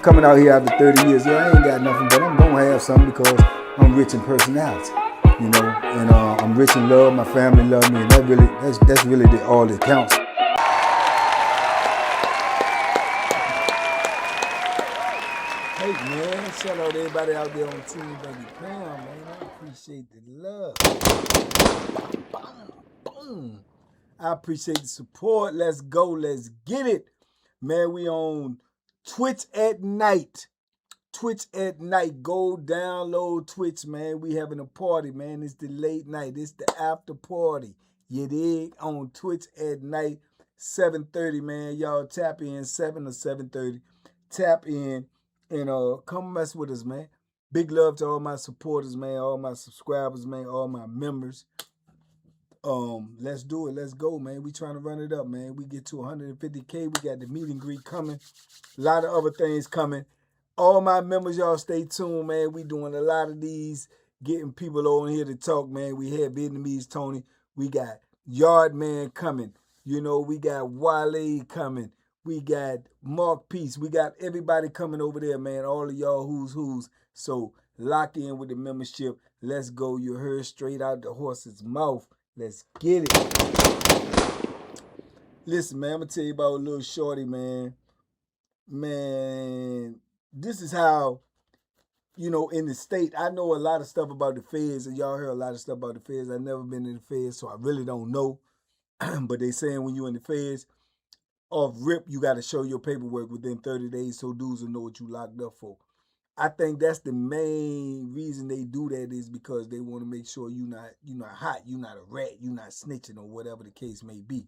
coming out here after 30 years. Yeah, I ain't got nothing, but I'm gonna have something because I'm rich in personality, you know, and I'm rich in love. My family love me, and that's really all that counts. Hey man, shout out to everybody out there on Team Banky Pound, man. I appreciate the love. Boom, boom. I appreciate the support. Let's go. Let's get it. Man, we on Twitch at night. Twitch at night. Go download Twitch, man. We having a party, man. It's the late night. It's the after party. You dig? On Twitch at night, 7:30, man. Y'all tap in, 7 or 7:30. Tap in and come mess with us, man. Big love to all my supporters, man. All my subscribers, man. All my members. Let's do it. Let's go, man. We trying to run it up, man. We get to 150K. We got the meet and greet coming. A lot of other things coming. All my members, y'all stay tuned, man. We doing a lot of these, getting people on here to talk, man. We had Vietnamese Tony. We got Yard Man coming. You know, we got Wale coming. We got Mark Peace. We got everybody coming over there, man. All of y'all who's. So lock in with the membership. Let's go. You heard straight out the horse's mouth. Let's get it. Listen, man, I'm going to tell you about a little Shorty, man. Man, this is how, you know, in the state, I know a lot of stuff about the feds, and y'all heard a lot of stuff about the feds. I've never been in the feds, so I really don't know. But they saying when you in the feds, off rip, you got to show your paperwork within 30 days so dudes will know what you locked up for. I think that's the main reason they do that is because they want to make sure you're not hot, you're not a rat, you're not snitching or whatever the case may be.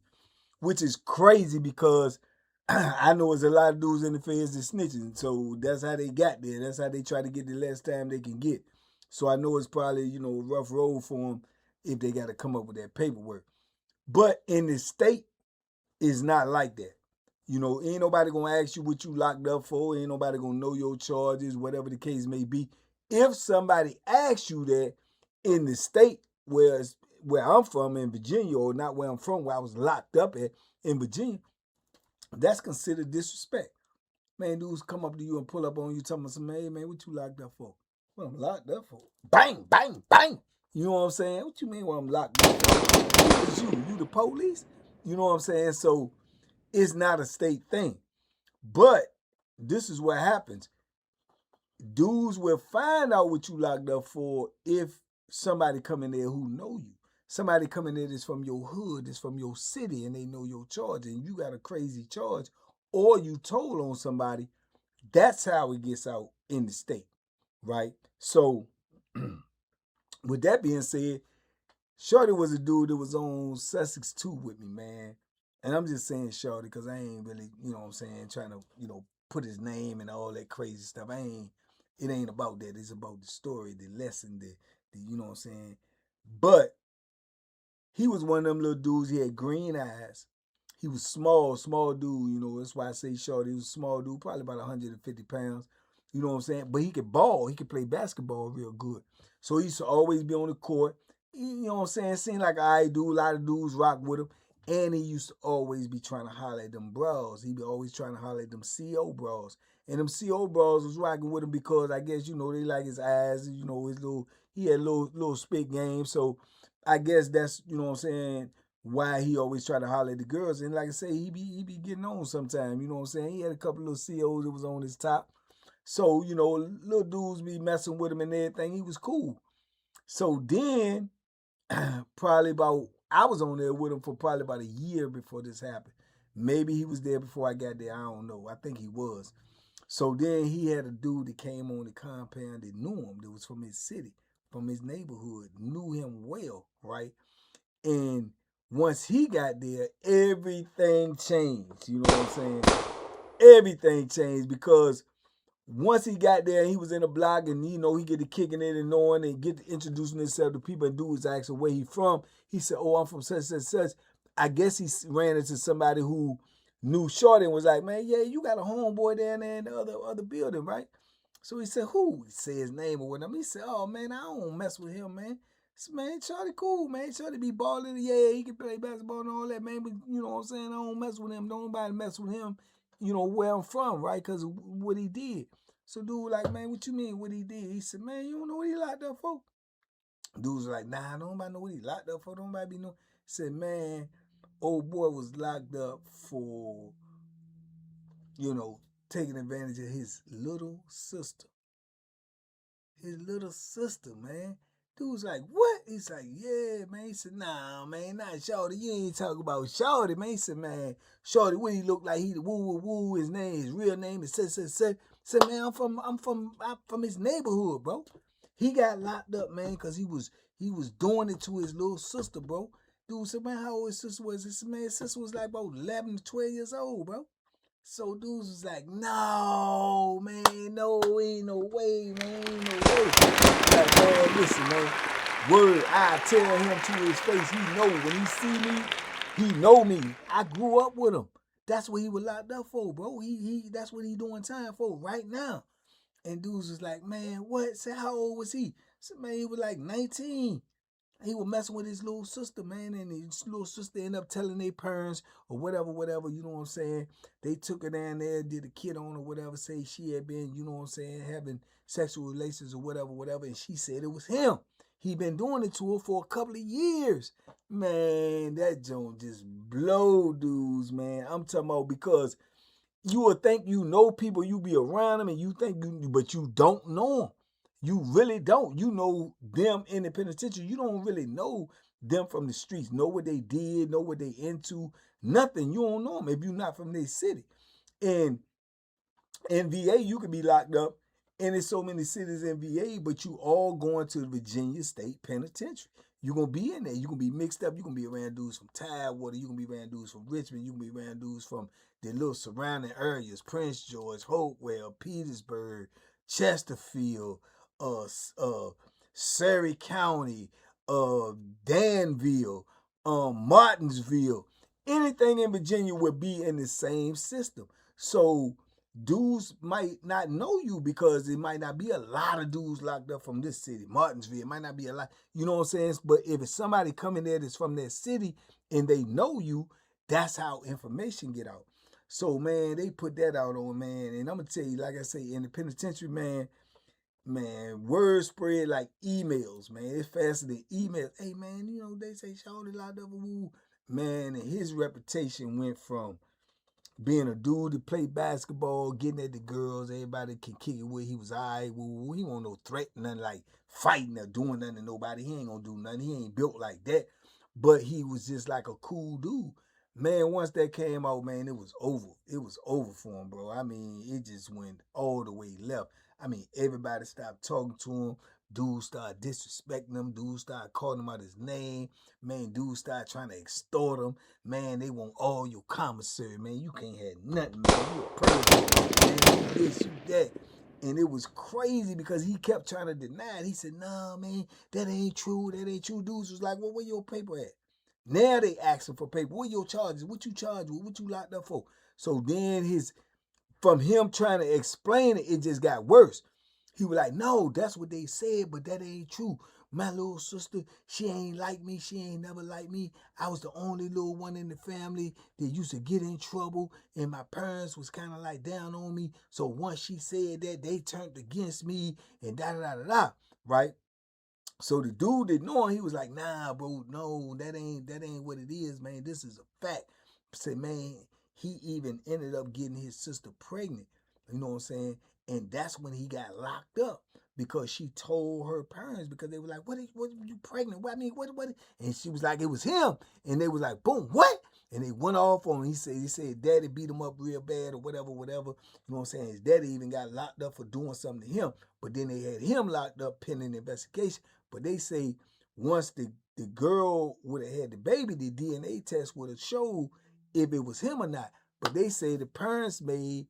Which is crazy because I know there's a lot of dudes in the feds that snitching. So that's how they got there. That's how they try to get the less time they can get. So I know it's probably, you know, a rough road for them if they got to come up with that paperwork. But in the state, it's not like that. You know, ain't nobody going to ask you what you locked up for. Ain't nobody going to know your charges, whatever the case may be. If somebody asks you that in the state where I'm from in Virginia, or not where I'm from, where I was locked up at in Virginia, that's considered disrespect. Man, dudes come up to you and pull up on you talking about some, hey, man, what you locked up for? What I'm locked up for? Bang, bang, bang. You know what I'm saying? What you mean what I'm locked up for? Who is you? You the police? You know what I'm saying? So it's not a state thing. But this is what happens. Dudes will find out what you locked up for if somebody come in there who know you. Somebody come in there that's from your hood, that's from your city, and they know your charge, and you got a crazy charge, or you told on somebody. That's how it gets out in the state, right? So with that being said, Shorty was a dude that was on Sussex 2 with me, man. And I'm just saying Shorty because I ain't really, you know what I'm saying, trying to, you know, put his name and all that crazy stuff. It ain't about that. It's about the story, the lesson, the you know what I'm saying. But he was one of them little dudes. He had green eyes. He was small dude, you know. That's why I say Shorty. He was a small dude, probably about 150 pounds. You know what I'm saying? But he could ball. He could play basketball real good. So he used to always be on the court. You know what I'm saying? Seemed like I do. A lot of dudes rock with him. And he used to always be trying to holler at them bras. He be always trying to holler at them CO bras. And them CO bras was rocking with him because I guess, you know, they like his eyes. You know, he had little spit game. So I guess that's, you know what I'm saying, why he always try to holler at the girls. And like I say, he be getting on sometime. You know what I'm saying? He had a couple little COs that was on his top. So, you know, little dudes be messing with him and everything. He was cool. So then, I was on there with him for probably about a year before this happened. Maybe he was there before I got there. I don't know. I think he was. So then he had a dude that came on the compound that knew him, that was from his city, from his neighborhood, knew him well, right? And once he got there, everything changed. You know what I'm saying? Everything changed because once he got there, he was in a block and, you know, he get to kicking it and knowing and get to introducing himself to people and dudes asking where he from. He said, oh, I'm from such, such, such. I guess he ran into somebody who knew Shorty and was like, man, yeah, you got a homeboy down there in the other building, right? So he said, who? He said his name or whatever. He said, oh, man, I don't mess with him, man. Said, man, Shorty cool, man. Shorty be balling. Yeah, he can play basketball and all that, man. But you know what I'm saying? I don't mess with him. Don't nobody mess with him. where I'm from, right? Because of what he did. So dude like, man, what you mean what he did? He said, man, you don't know what he locked up for? Dude's like, nah, nobody know what he locked up for. Nobody be know. He said, man, old boy was locked up for, taking advantage of his little sister. His little sister, man. Dude's like, what? He's like, yeah, man. He said, nah, man, not Shorty. You ain't talking about Shorty, man. He said, man, Shorty, what he look like? He the woo. His name, his real name is said. Said, man, I'm from his neighborhood, bro. He got locked up, man, because he was doing it to his little sister, bro. Dude said, man, how old his sister was? He said, man, his sister was like about 11 to 12 years old, bro. So dudes was like, no, man, no, ain't no way, man, ain't no way. Like, man, listen, man, word, I tell him to his face, he know when he see me, he know me. I grew up with him. That's what he was locked up for, bro. That's what he doing time for right now. And dudes was like, man, what? Say, how old was he? I said, man, he was like 19. He was messing with his little sister, man, and his little sister ended up telling their parents or whatever, you know what I'm saying? They took her down there, did a kid on or whatever, say she had been, you know what I'm saying, having sexual relations or whatever, and she said it was him. He been doing it to her for a couple of years. Man, that joint just blow dudes, man. I'm talking about because you would think you know people, you be around them, and you think but you don't know them. You really don't. You know them in the penitentiary. You don't really know them from the streets. Know what they did, know what they into. Nothing. You don't know them if you're not from their city. And in VA, you could be locked up, and there's so many cities in VA, but you all going to the Virginia State Penitentiary. You're going to be in there. You're going to be mixed up. You're going to be around dudes from Tidewater. You're going to be around dudes from Richmond. You're going to be around dudes from the little surrounding areas, Prince George, Hopewell, Petersburg, Chesterfield, Surrey County, Danville, Martinsville. Anything in Virginia would be in the same system. So dudes might not know you because it might not be a lot of dudes locked up from this city, Martinsville. It might not be a lot, you know what I'm saying? But if it's somebody coming there that's from that city and they know you, that's how information get out. So, man, they put that out on, man. And I'm going to tell you, like I say, in the penitentiary, man, word spread like emails, man. It's faster than emails. Hey, man, they say Shorty locked up, woo. Man, and his reputation went from being a dude that played basketball, getting at the girls, everybody can kick it with. He was all right. He won't no threat, nothing like fighting or doing nothing to nobody. He ain't gonna do nothing. He ain't built like that. But he was just like a cool dude. Man, once that came out, man, it was over. It was over for him, bro. I mean, it just went all the way left. I mean, everybody stopped talking to him. Dudes started disrespecting him. Dudes started calling him out his name. Man, dudes started trying to extort him. Man, they want all your commissary, man. You can't have nothing, man. You a president, man. You this, you that. And it was crazy because he kept trying to deny it. He said, nah, man, that ain't true. That ain't true. Dudes was like, well, where your paper at? Now they asking for paper. What your charges? What you charged with? What you locked up for? So then from him trying to explain it, it just got worse. He was like, no, that's what they said, but that ain't true. My little sister, she ain't like me. She ain't never like me. I was the only little one in the family that used to get in trouble, and my parents was kind of like down on me. So once she said that, they turned against me, and da-da-da-da-da, right? So the dude that know him, he was like, nah, bro, no, that ain't what it is, man. This is a fact. Say, man, he even ended up getting his sister pregnant. You know what I'm saying? And that's when he got locked up because she told her parents because they were like, what are you pregnant? What? I mean, what? And she was like, it was him. And they was like, boom, what? And they went off on him. He said daddy beat him up real bad or whatever. You know what I'm saying? His daddy even got locked up for doing something to him. But then they had him locked up pending investigation. But they say once the girl would have had the baby, the DNA test would have showed if it was him or not. But they say the parents made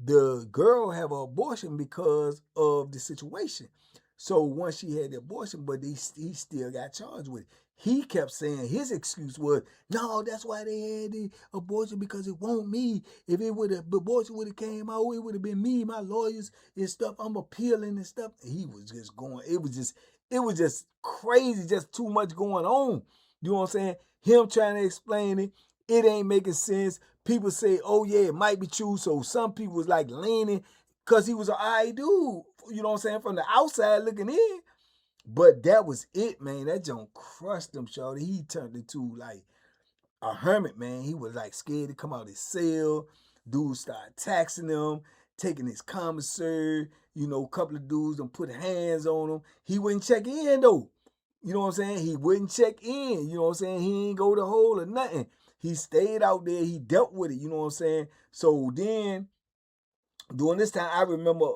the girl have an abortion because of the situation. So once she had the abortion, but he still got charged with it. He kept saying his excuse was, no, that's why they had the abortion because it won't me. If it would have, the abortion would have came out, it would have been me, my lawyers and stuff. I'm appealing and stuff. He was just going, it was just crazy, just too much going on. You know what I'm saying? Him trying to explain it, it ain't making sense. people say, oh yeah, it might be true. So some people was like leaning because he was an alright dude, you know what I'm saying, from the outside looking in. But that was it, man. That junk crushed him, Shorty. He turned into like a hermit, man. He was like scared to come out his cell. Dudes started taxing him, taking his commissary. You know, a couple of dudes done put hands on him. He wouldn't check in though. You know what I'm saying? He wouldn't check in. You know what I'm saying? He ain't go to hole or nothing. He stayed out there. He dealt with it. You know what I'm saying? So then, during this time, I remember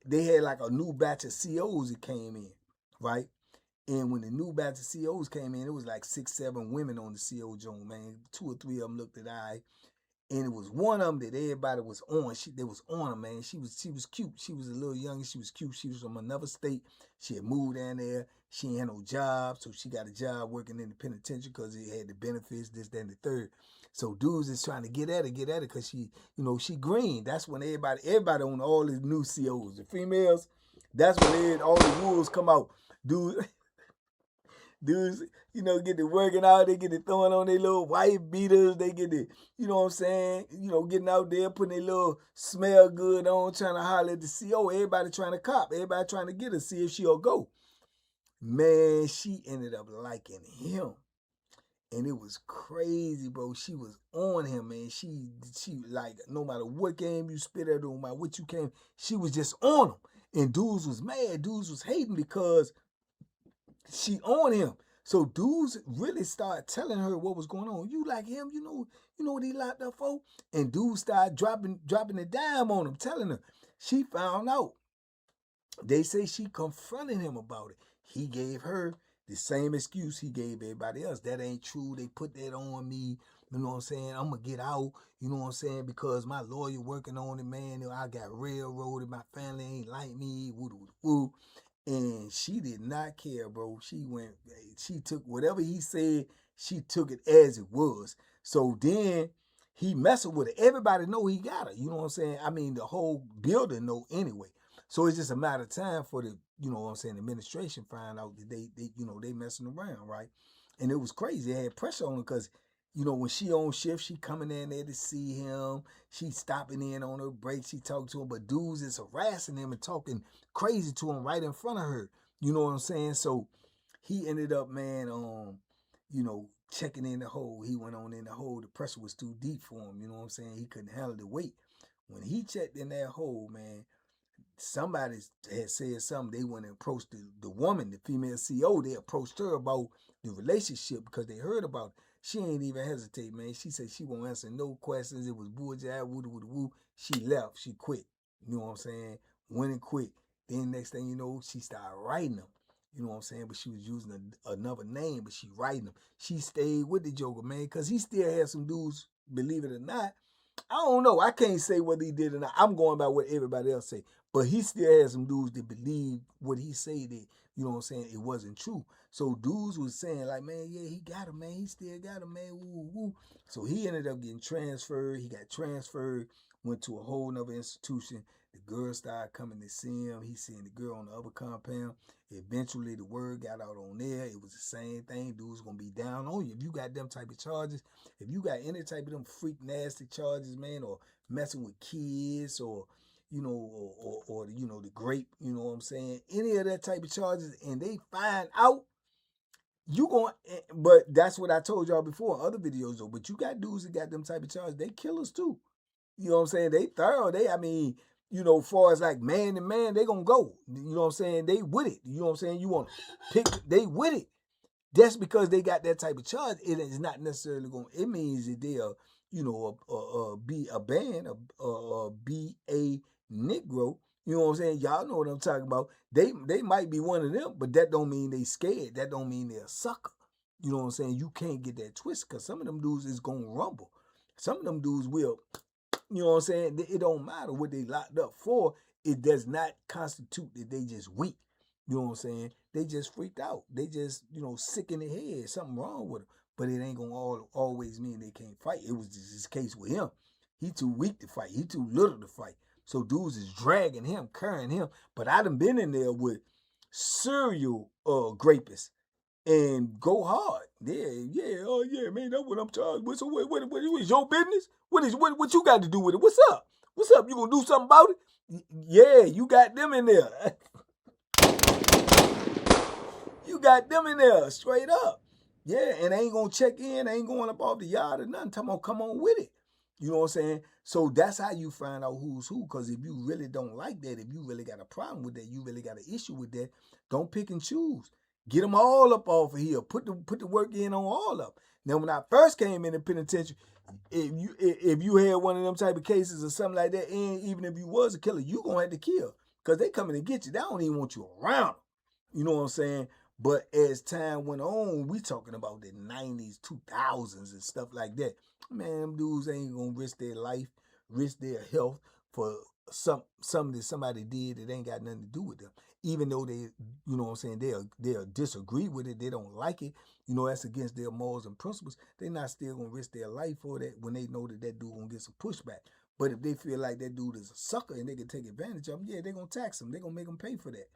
they had like a new batch of COs that came in, right? And when the new batch of COs came in, it was like 6, 7 women on the CO joint, man. 2 or 3 of them looked at I. And it was one of them that everybody was on. They was on her, man. She was cute. She was a little young. She was cute. She was from another state. She had moved down there. She ain't had no job, so she got a job working in the penitentiary because it had the benefits, this, that, and the third. So dudes is trying to get at her because she, you know, she green. That's when everybody on all the new COs, the females, that's when all the rules come out. Dudes, you know, get to working out, they get to throwing on their little white beaters, they get to, you know what I'm saying, you know, getting out there, putting their little smell good on, trying to holler at the CO, everybody trying to cop, everybody trying to get her, see if she'll go. Man, she ended up liking him. And it was crazy, bro. She was on him, man. She like, no matter what game you spit at her, no matter what you came, she was just on him. And dudes was mad, dudes was hating because she on him. So dudes really started telling her what was going on. You like him, you know what he locked up for? And dudes started dropping a dime on him, telling her. She found out. They say she confronted him about it. He gave her the same excuse he gave everybody else. That ain't true. They put that on me. You know what I'm saying? I'm going to get out. You know what I'm saying? Because my lawyer working on it, man. I got railroaded. My family ain't like me. Woo. And she did not care, bro. She took whatever he said, she took it as it was. So then he messing with her. Everybody know he got her. You know what I'm saying? I mean, the whole building know anyway. So it's just a matter of time for the, you know what I'm saying, the administration find out that they messing around, right? And it was crazy. They had pressure on her because, you know, when she on shift, she coming in there to see him. She stopping in on her break. She talking to him, but dudes is harassing him and talking crazy to him right in front of her. You know what I'm saying? So he ended up, man, you know, checking in the hole. He went on in the hole. The pressure was too deep for him. You know what I'm saying? He couldn't handle the weight. When he checked in that hole, man, somebody had said something. They went and approached the woman, the female CO. They approached her about the relationship because they heard about it. She ain't even hesitate, man. She said she won't answer no questions. It was bullshit, woo. She left. She quit. You know what I'm saying? Went and quit. Then next thing you know, she started writing them. You know what I'm saying? But she was using another name, but she writing them. She stayed with the Joker, man, because he still had some dudes, believe it or not. I don't know. I can't say whether he did or not. I'm going by what everybody else say. But he still had some dudes that believe what he said that, you know what I'm saying, it wasn't true. So dudes was saying like, man, yeah, he got him, man. He still got him, man. Woo. So he ended up getting transferred. He got transferred, went to a whole nother institution. The girl started coming to see him. He seen the girl on the other compound. Eventually, the word got out on there. It was the same thing. Dudes gonna be down on you. If you got them type of charges, if you got any type of them freak nasty charges, man, or messing with kids, or you know, or you know, the grape, you know what I'm saying, any of that type of charges, and they find out, you going, but that's what I told y'all before in other videos though. But you got dudes that got them type of charges, they killers too. You know what I'm saying? They thorough. I mean, you know, far as like man to man, they gonna go. You know what I'm saying? They with it. You know what I'm saying? You want to pick, they with it. Just because they got that type of charge, it is not necessarily going. It means that they are, you know, be a band, be a Negro. You know what I'm saying? Y'all know what I'm talking about. They might be one of them, but that don't mean they scared. That don't mean they're a sucker. You know what I'm saying? You can't get that twist because some of them dudes is gonna rumble. Some of them dudes will. You know what I'm saying? It don't matter what they locked up for. It does not constitute that they just weak. You know what I'm saying? They just freaked out. They just, you know, sick in the head. Something wrong with them. But it ain't going to always mean they can't fight. It was just this case with him. He too weak to fight. He too little to fight. So dudes is dragging him, carrying him. But I done been in there with serial grapists. and go hard. Yeah, oh yeah, man, that's what I'm charged with. So what is your business? What you got to do with it? What's up? What's up? You gonna do something about it? Yeah, you got them in there. You got them in there, straight up. Yeah, and they ain't gonna check in, they ain't going up off the yard or nothing. Tell them, come on with it. You know what I'm saying? So that's how you find out who's who. Because if you really don't like that, if you really got a problem with that, you really got an issue with that, don't pick and choose. Get them all up off of here. Put the work in on all of them. Now, when I first came in the penitentiary, if you had one of them type of cases or something like that, and even if you was a killer, you gonna have to kill. Because they coming to get you. They don't even want you around. You know what I'm saying? But as time went on, we talking about the 90s, 2000s and stuff like that. Man, them dudes ain't gonna risk their life, risk their health for something that somebody did that ain't got nothing to do with them. Even though they, you know what I'm saying, they'll disagree with it, they don't like it, you know, that's against their morals and principles, they not still gonna risk their life for that when they know that dude gonna get some pushback. But if they feel like that dude is a sucker and they can take advantage of him, yeah, they're gonna tax him. They're gonna make him pay for that.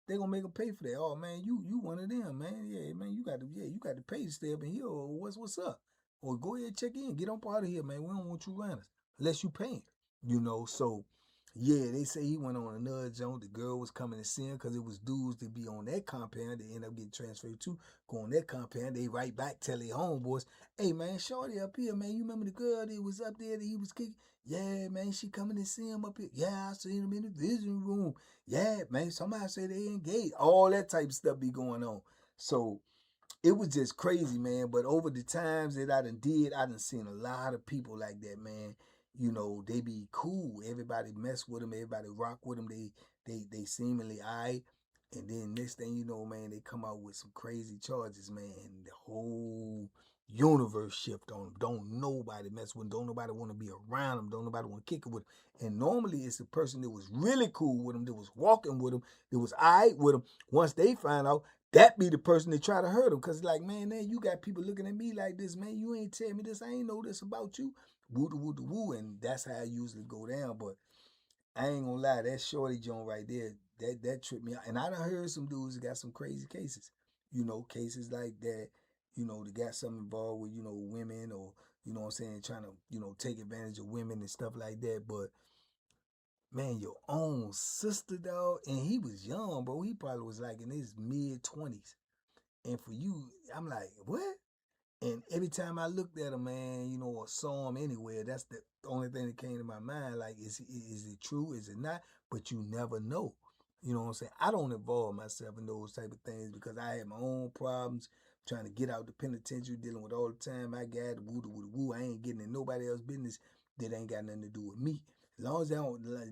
They gonna make them pay for that. Oh man, you one of them, man. Yeah, man, you got to pay to stay up in here. Or what's up? Or go ahead, check in, get up out of here, man. We don't want you around us unless you paying. You know, so yeah, they say he went on another joint. The girl was coming to see him because it was dudes to be on that compound. They end up getting transferred to go on that compound. They right back tell their homeboys, hey man, Shorty up here, man. You remember the girl that was up there that he was kicking? Yeah, man, she coming to see him up here. Yeah, I seen him in the visiting room. Yeah, man, somebody say they engaged. All that type of stuff be going on. So it was just crazy, man. But over the times that I done seen a lot of people like that, man. You know, they be cool. Everybody mess with them. Everybody rock with them. They seemingly alright. And then next thing you know, man, they come out with some crazy charges, man. And the whole universe shift on them. Don't nobody mess with them. Don't nobody want to be around them. Don't nobody want to kick it with them. And normally it's the person that was really cool with them, that was walking with them, that was alright with them. Once they find out, that be the person that try to hurt them. Because like, man, you got people looking at me like this, man. You ain't tell me this. I ain't know this about you. Woo, woo, woo. And that's how I usually go down. But I ain't gonna lie, that Shorty joint right there, that tripped me out. And I done heard some dudes that got some crazy cases. You know, cases like that, you know, that got something involved with, you know, women or, you know what I'm saying, trying to, you know, take advantage of women and stuff like that. But man, your own sister, dog, and he was young, bro. He probably was like in his mid-20s. And for you, I'm like, what? And every time I looked at him, man, you know, or saw him anywhere, that's the only thing that came to my mind. Like, is it true? Is it not? But you never know. You know what I'm saying? I don't involve myself in those type of things because I have my own problems trying to get out the penitentiary, dealing with all the time I got, woo. I ain't getting in nobody else's business that ain't got nothing to do with me. As long as they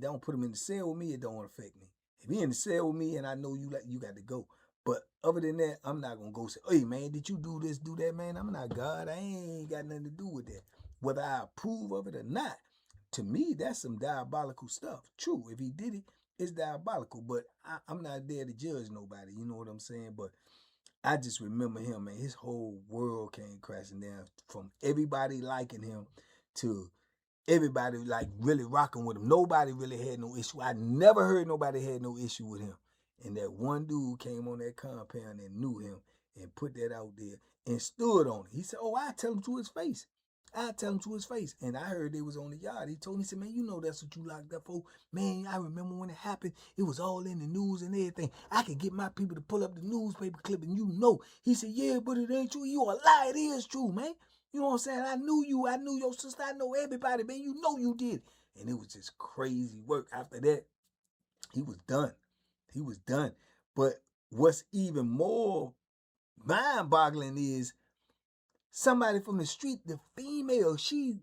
don't put him in the cell with me, it don't affect me. If he in the cell with me and I know you got to go. But other than that, I'm not gonna go say, hey man, did you do this, do that, man? I'm not God. I ain't got nothing to do with that. Whether I approve of it or not, to me, that's some diabolical stuff. True, if he did it, it's diabolical. But I'm not there to judge nobody. You know what I'm saying? But I just remember him, man. His whole world came crashing down from everybody liking him to everybody like really rocking with him. Nobody really had no issue. I never heard nobody had no issue with him. And that one dude came on that compound and knew him and put that out there and stood on it. He said, oh, I tell him to his face. I tell him to his face. And I heard they was on the yard. He told me, he said, man, you know that's what you locked up for. Man, I remember when it happened. It was all in the news and everything. I could get my people to pull up the newspaper clip and you know. He said, yeah, but it ain't true. You a lie. It is true, man. You know what I'm saying? I knew you. I knew your sister. I know everybody, man. You know you did. And it was just crazy work. After that, he was done. He was done. But what's even more mind-boggling is somebody from the street, the female, she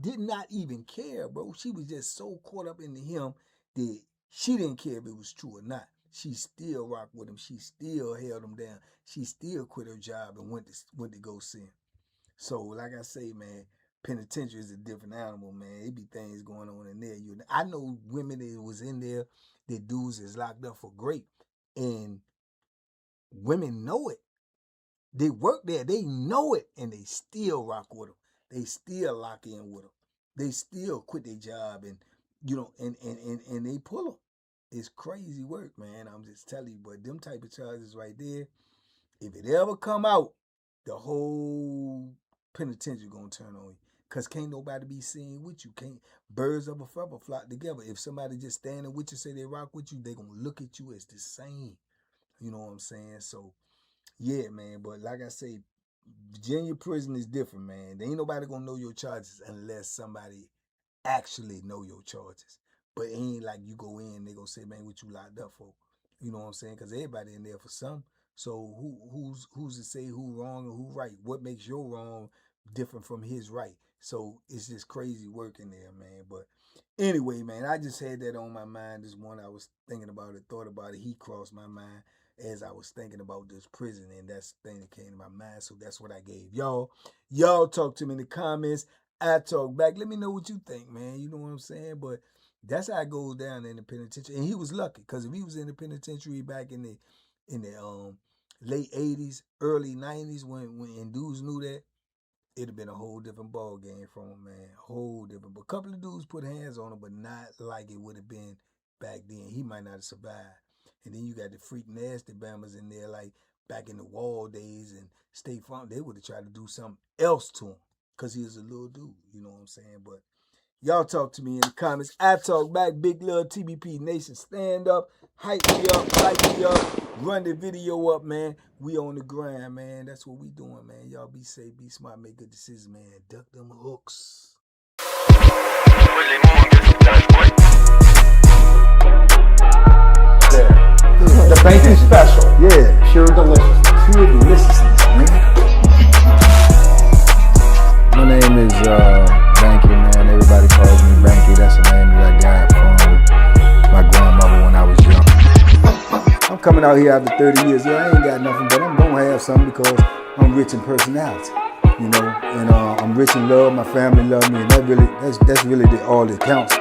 did not even care, bro. She was just so caught up into him that she didn't care if it was true or not. She still rocked with him. She still held him down. She still quit her job and went to go see him. So, like I say, man, penitentiary is a different animal, man. It be things going on in there. I know women that was in there that dudes is locked up for grape, and women know it. They work there, they know it, and they still rock with them. They still lock in with them. They still quit their job, and you know, and they pull them. It's crazy work, man. I'm just telling you, but them type of charges right there, If it ever come out, the whole penitentiary gonna turn on you. Cause can't nobody be seen with you. Can't birds of a feather flock together. If somebody just standing with you, say they rock with you, they gonna look at you as the same. You know what I'm saying? So yeah, man. But like I say, Virginia prison is different, man. There ain't nobody gonna know your charges unless somebody actually know your charges. But it ain't like you go in, they gonna say, man, what you locked up for? You know what I'm saying? Because everybody in there for some. So who's to say who wrong and who right? What makes your wrong different from his right? So it's just crazy work in there, man. But anyway, man, I just had that on my mind this morning. I was thinking about it, thought about it. He crossed my mind as I was thinking about this prison, and that's the thing that came to my mind. So that's what I gave y'all. Y'all talk to me in the comments. I talk back. Let me know what you think, man. You know what I'm saying? But that's how it goes down in the penitentiary. And he was lucky, because if he was in the penitentiary back in the late 80s, early 90s, when dudes knew that, it'd have been a whole different ball game for him, man. Whole different. But a couple of dudes put hands on him, but not like it would have been back then. He might not have survived. And then you got the freak nasty bammers in there, like back in the Wall days and State Farm. They would have tried to do something else to him, because he was a little dude. You know what I'm saying? But y'all talk to me in the comments. I talk back. Big love, TBP Nation. Stand up. Hype me up. Hype me up. Run the video up, man. We on the grind, man. That's what we doing, man. Y'all be safe, be smart, make good decisions, man. Duck them hooks. The bacon special. Yeah. Pure deliciousness. Pure deliciousness, man. My name is Banky, man. Everybody calls me Banky. That's the name that I got from my grandmother when I was young. I'm coming out here after 30 years. Yeah, I ain't got nothing, but I'm gonna have something because I'm rich in personality, you know, and I'm rich in love. My family love me, and that's really all that counts.